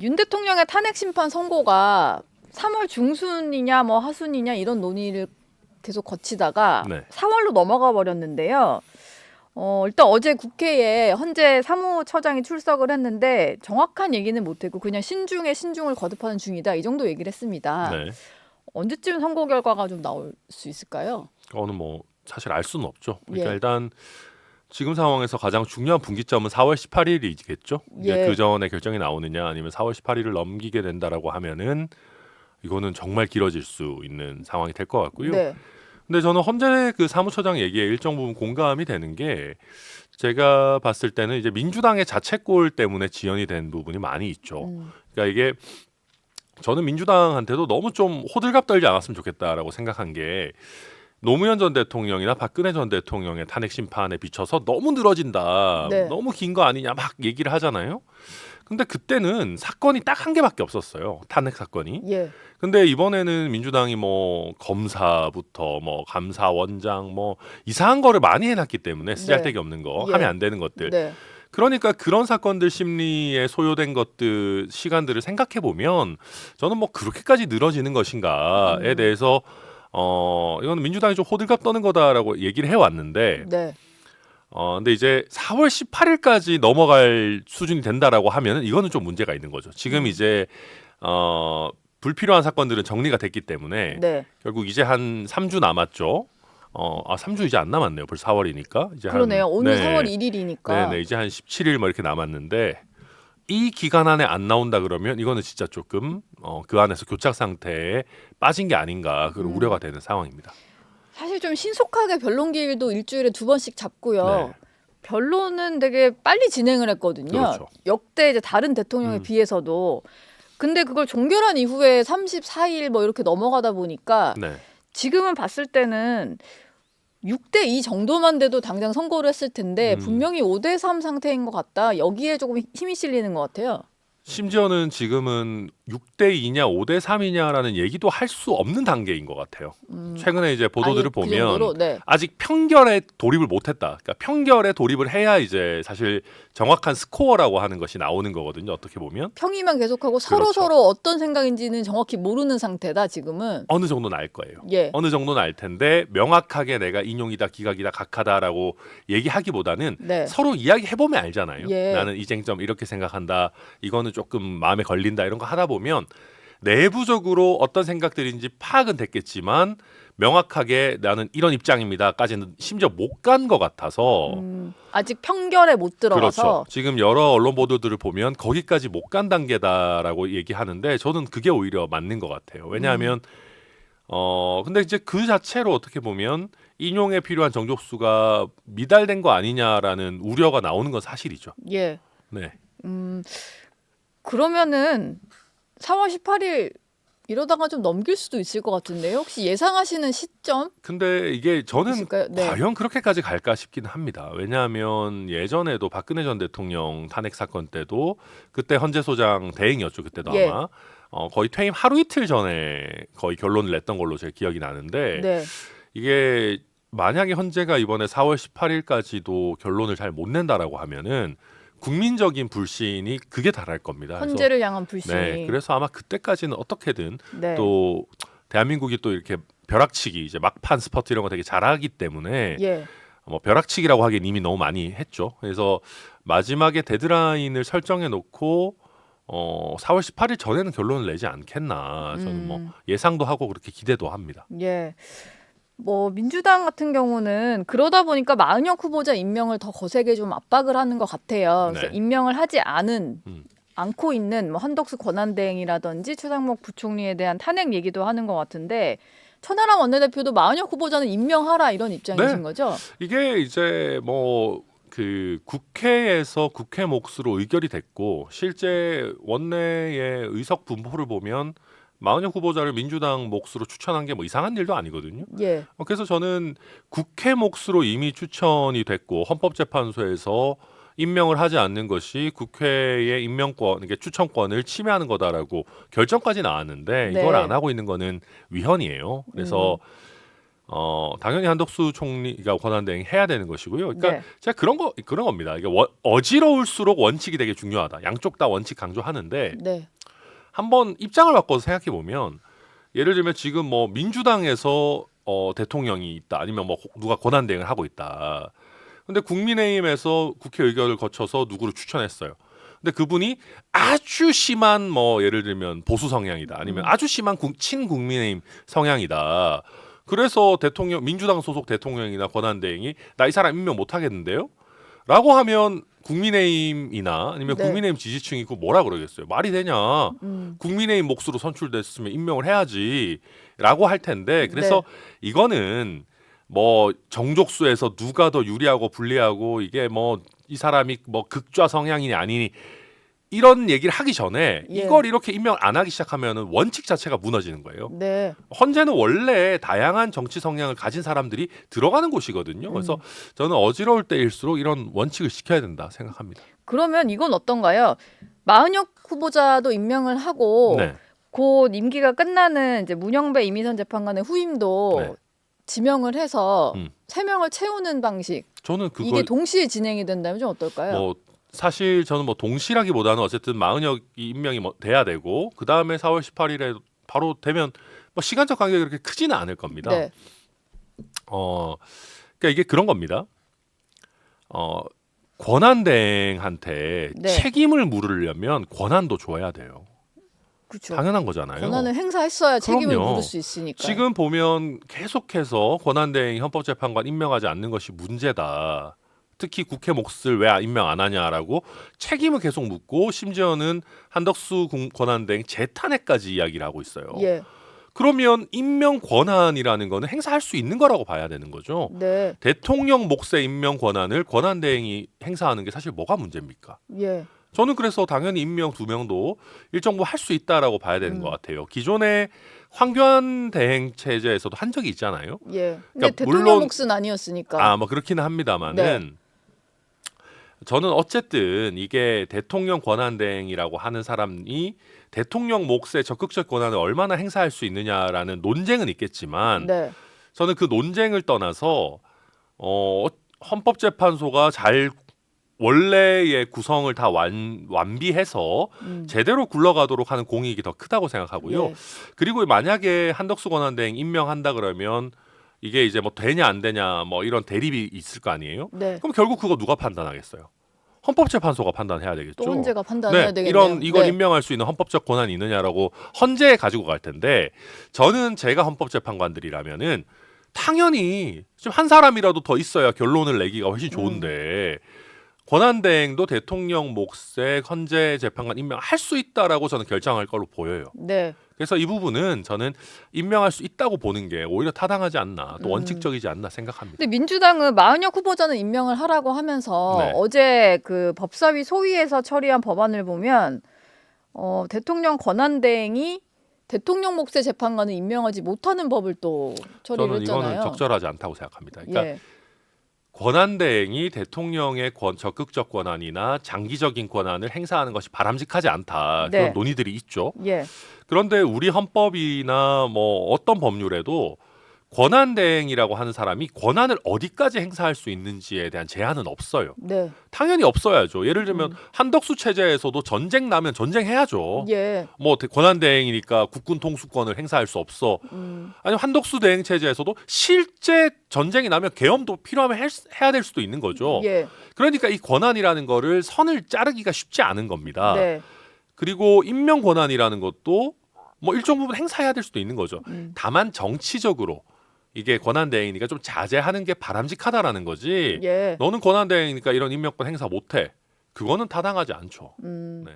윤 대통령의 탄핵 심판 선고가 3월 중순이냐 뭐 하순이냐 이런 논의를 계속 거치다가 네. 4월로 넘어가 버렸는데요. 일단 어제 국회에 헌재 사무처장이 출석을 했는데 정확한 얘기는 못했고 그냥 신중에 신중을 거듭하는 중이다 이 정도 얘기를 했습니다. 네. 언제쯤 선고 결과가 좀 나올 수 있을까요? 그거는 뭐 사실 알 수는 없죠. 그러니까 예. 일단 지금 상황에서 가장 중요한 분기점은 4월 18일이겠죠. 이제 예. 그 전에 결정이 나오느냐 아니면 4월 18일을 넘기게 된다라고 하면은 이거는 정말 길어질 수 있는 상황이 될 것 같고요. 네. 근데 저는 헌재 그 사무처장 얘기에 일정 부분 공감이 되는 게 제가 봤을 때는 이제 민주당의 자책골 때문에 지연이 된 부분이 많이 있죠. 그러니까 이게 저는 민주당한테도 너무 좀 호들갑 떨지 않았으면 좋겠다라고 생각한 게 노무현 전 대통령이나 박근혜 전 대통령의 탄핵 심판에 비춰서 너무 늘어진다, 네. 너무 긴 거 아니냐 막 얘기를 하잖아요. 근데 그때는 사건이 딱 한 개밖에 없었어요. 탄핵 사건이. 예. 근데 이번에는 민주당이 뭐 검사부터 뭐 감사원장 뭐 이상한 거를 많이 해놨기 때문에 쓰잘데기 없는 거 예. 하면 안 되는 것들. 네. 그러니까 그런 사건들 심리에 소요된 것들 시간들을 생각해 보면 저는 뭐 그렇게까지 늘어지는 것인가에 대해서 이거는 민주당이 좀 호들갑 떠는 거다라고 얘기를 해왔는데 네. 근데 이제 4월 18일까지 넘어갈 수준이 된다라고 하면은 이거는 좀 문제가 있는 거죠. 지금 이제 불필요한 사건들은 정리가 됐기 때문에 네. 결국 이제 한 3주 남았죠. 3주 이제 안 남았네요. 벌써 4월이니까. 이제 그러네요. 오늘 네. 4월 1일이니까. 네네. 이제 한 17일 뭐 이렇게 남았는데 이 기간 안에 안 나온다 그러면 이거는 진짜 조금 그 안에서 교착 상태에 빠진 게 아닌가 그런 우려가 되는 상황입니다. 사실 좀 신속하게 변론기일도 일주일에 2번씩 잡고요. 네. 변론은 되게 빨리 진행을 했거든요. 그렇죠. 역대 이제 다른 대통령에 비해서도. 근데 그걸 종결한 이후에 34일 뭐 이렇게 넘어가다 보니까 네. 지금은 봤을 때는 6대2 정도만 돼도 당장 선고를 했을 텐데 분명히 5대3 상태인 것 같다. 여기에 조금 힘이 실리는 것 같아요. 심지어는 지금은 6대2냐 5대3이냐라는 얘기도 할 수 없는 단계인 것 같아요. 최근에 이제 보도들을 아예 그 보면 정도로? 네. 아직 평결에 돌입을 못했다. 그러니까 평결에 돌입을 해야 이제 사실 정확한 스코어라고 하는 것이 나오는 거거든요. 어떻게 보면 평의만 계속하고 그렇죠. 서로 어떤 생각인지는 정확히 모르는 상태다 지금은. 어느 정도는 알 거예요. 예. 어느 정도는 알 텐데 명확하게 내가 인용이다, 기각이다, 각하다라고 얘기하기보다는 네. 서로 이야기해보면 알잖아요. 예. 나는 이 쟁점 이렇게 생각한다. 이거는 조금 마음에 걸린다. 이런 거 하다 보면 내부적으로 어떤 생각들인지 파악은 됐겠지만 명확하게 나는 이런 입장입니다까지는 심지어 못 간 것 같아서 아직 평결에 못 들어가서. 그렇죠. 지금 여러 언론 보도들을 보면 거기까지 못 간 단계다라고 얘기하는데 저는 그게 오히려 맞는 것 같아요. 왜냐하면 근데 이제 그 자체로 어떻게 보면 인용에 필요한 정족수가 미달된 거 아니냐라는 우려가 나오는 건 사실이죠. 예. 네. 그러면은 4월 18일 이러다가 좀 넘길 수도 있을 것 같은데요. 혹시 예상하시는 시점? 근데 이게 저는 있을까요? 네. 과연 그렇게까지 갈까 싶기는 합니다. 왜냐하면 예전에도 박근혜 전 대통령 탄핵 사건 때도 그때 헌재소장 대행이었죠. 그때도 예. 아마 거의 퇴임 하루 이틀 전에 거의 결론을 냈던 걸로 제 기억이 나는데 네. 이게 만약에 헌재가 이번에 4월 18일까지도 결론을 잘 못 낸다라고 하면은 국민적인 불신이 극에 달할 겁니다. 그래서 헌재를 향한 불신이. 네, 그래서 아마 그때까지는 어떻게든 네. 또 대한민국이 또 이렇게 벼락치기 이제 막판 스퍼트 이런 거 되게 잘하기 때문에 예. 뭐 벼락치기라고 하기엔 이미 너무 많이 했죠. 그래서 마지막에 데드라인을 설정해 놓고 4월 18일 전에는 결론을 내지 않겠나 저는 뭐 예상도 하고 그렇게 기대도 합니다. 예. 뭐 민주당 같은 경우는 그러다 보니까 마은혁 후보자 임명을 더 거세게 좀 압박을 하는 것 같아요. 그래서 네. 임명을 하지 않고 있는 뭐 한덕수 권한대행이라든지 최상목 부총리에 대한 탄핵 얘기도 하는 것 같은데 천하람 원내대표도 마은혁 후보자는 임명하라 이런 입장이신 네. 거죠? 이게 이제 뭐 그 국회에서 국회 몫으로 의결이 됐고 실제 원내의 의석 분포를 보면 마은혁 후보자를 민주당 몫으로 추천한 게 뭐 이상한 일도 아니거든요. 예. 그래서 저는 국회 몫으로 이미 추천이 됐고 헌법재판소에서 임명을 하지 않는 것이 국회의 임명권, 이게 추천권을 침해하는 거다라고 결정까지 나왔는데 네. 이걸 안 하고 있는 거는 위헌이에요. 그래서 당연히 한덕수 총리가 권한대행 해야 되는 것이고요. 그러니까 네. 제가 그런 겁니다. 이게 어지러울수록 원칙이 되게 중요하다. 양쪽 다 원칙 강조하는데 네. 한번 입장을 바꿔서 생각해 보면 예를 들면 지금 뭐 민주당에서 대통령이 있다. 아니면 뭐 누가 권한대행을 하고 있다. 근데 국민의힘에서 국회 의결을 거쳐서 누구를 추천했어요. 근데 그분이 아주 심한 뭐 예를 들면 보수 성향이다. 아니면 아주 심한 친국민의힘 성향이다. 그래서 민주당 소속 대통령이나 권한대행이 나 이 사람 임명 못 하겠는데요? 라고 하면 국민의힘이나 아니면 네. 국민의힘 지지층이 그 뭐라 그러겠어요? 말이 되냐? 국민의힘 몫으로 선출됐으면 임명을 해야지라고 할 텐데 그래서 이거는 뭐 정족수에서 누가 더 유리하고 불리하고 이게 뭐 이 사람이 뭐 극좌 성향이니 아니니 이런 얘기를 하기 전에 예. 이걸 이렇게 임명 안 하기 시작하면은 원칙 자체가 무너지는 거예요. 네. 헌재는 원래 다양한 정치 성향을 가진 사람들이 들어가는 곳이거든요. 그래서 저는 어지러울 때일수록 이런 원칙을 지켜야 된다 생각합니다. 그러면 이건 어떤가요? 마은혁 후보자도 임명을 하고 네. 곧 임기가 끝나는 이제 문영배 이미선 재판관의 후임도 네. 지명을 해서 음. 3명을 채우는 방식. 저는 이게 그걸 동시에 진행이 된다면 좀 어떨까요? 뭐 사실 저는 뭐 동시라기보다는 어쨌든 마은혁이 임명이 돼야 되고 그 다음에 4월 18일에 바로 되면 뭐 시간적 간격이 그렇게 크지는 않을 겁니다. 네. 그러니까 이게 그런 겁니다. 권한대행한테 네. 책임을 물으려면 권한도 줘야 돼요. 그렇죠. 당연한 거잖아요. 권한을 행사했어야 책임을 그럼요. 물을 수 있으니까. 지금 보면 계속해서 권한대행 헌법재판관 임명하지 않는 것이 문제다. 특히 국회 몫을 왜 임명 안 하냐라고 책임을 계속 묻고 심지어는 한덕수 권한대행 재탄핵까지 이야기를 하고 있어요. 예. 그러면 임명 권한이라는 거는 행사할 수 있는 거라고 봐야 되는 거죠. 네. 대통령 몫의 임명 권한을 권한대행이 행사하는 게 사실 뭐가 문제입니까? 예. 저는 그래서 당연히 임명 2명도 일정 부분 할 수 있다라고 봐야 되는 것 같아요. 기존의 황교안 대행 체제에서도 한 적이 있잖아요. 예. 근데 그러니까 대통령 물론 몫은 아니었으니까. 뭐 그렇기는 합니다만은 저는 어쨌든 이게 대통령 권한대행이라고 하는 사람이 대통령 몫의 적극적 권한을 얼마나 행사할 수 있느냐라는 논쟁은 있겠지만 네. 저는 그 논쟁을 떠나서 헌법재판소가 잘 원래의 구성을 다 완비해서 제대로 굴러가도록 하는 공익이 더 크다고 생각하고요. 예. 그리고 만약에 한덕수 권한대행 임명한다 그러면 이게 이제 뭐 되냐 안 되냐 뭐 이런 대립이 있을 거 아니에요. 네. 그럼 결국 그거 누가 판단하겠어요? 헌법재판소가 판단해야 되겠죠. 또 헌재가 판단해야 되겠네요. 이걸 네. 임명할 수 있는 헌법적 권한이 있느냐라고 헌재에 가지고 갈 텐데 저는 제가 헌법재판관들이라면은 당연히 좀 한 사람이라도 더 있어야 결론을 내기가 훨씬 좋은데 권한대행도 대통령 몫의 헌재 재판관 임명할 수 있다라고 저는 결정할 걸로 보여요. 네. 그래서 이 부분은 저는 임명할 수 있다고 보는 게 오히려 타당하지 않나 또 원칙적이지 않나 생각합니다. 근데 민주당은 마은혁 후보자는 임명을 하라고 하면서 네. 어제 그 법사위 소위에서 처리한 법안을 보면 대통령 권한대행이 대통령 몫의 재판관을 임명하지 못하는 법을 또 처리를 저는 했잖아요. 이거는 적절하지 않다고 생각합니다. 그러니까 예. 권한대행이 대통령의 적극적 권한이나 장기적인 권한을 행사하는 것이 바람직하지 않다. 네. 그런 논의들이 있죠. 예. 그런데 우리 헌법이나 뭐 어떤 법률에도 권한대행이라고 하는 사람이 권한을 어디까지 행사할 수 있는지에 대한 제한은 없어요. 네. 당연히 없어야죠. 예를 들면 한덕수 체제에서도 전쟁 나면 전쟁해야죠. 예. 뭐 권한대행이니까 국군 통수권을 행사할 수 없어. 아니면 한덕수 대행 체제에서도 실제 전쟁이 나면 계엄도 필요하면 해야 될 수도 있는 거죠. 예. 그러니까 이 권한이라는 거를 선을 자르기가 쉽지 않은 겁니다. 네. 그리고 임명 권한이라는 것도 뭐 일정 부분 행사해야 될 수도 있는 거죠. 다만 정치적으로 이게 권한대행이니까 좀 자제하는 게 바람직하다라는 거지. 예. 너는 권한대행이니까 이런 임명권 행사 못해. 그거는 타당하지 않죠. 네.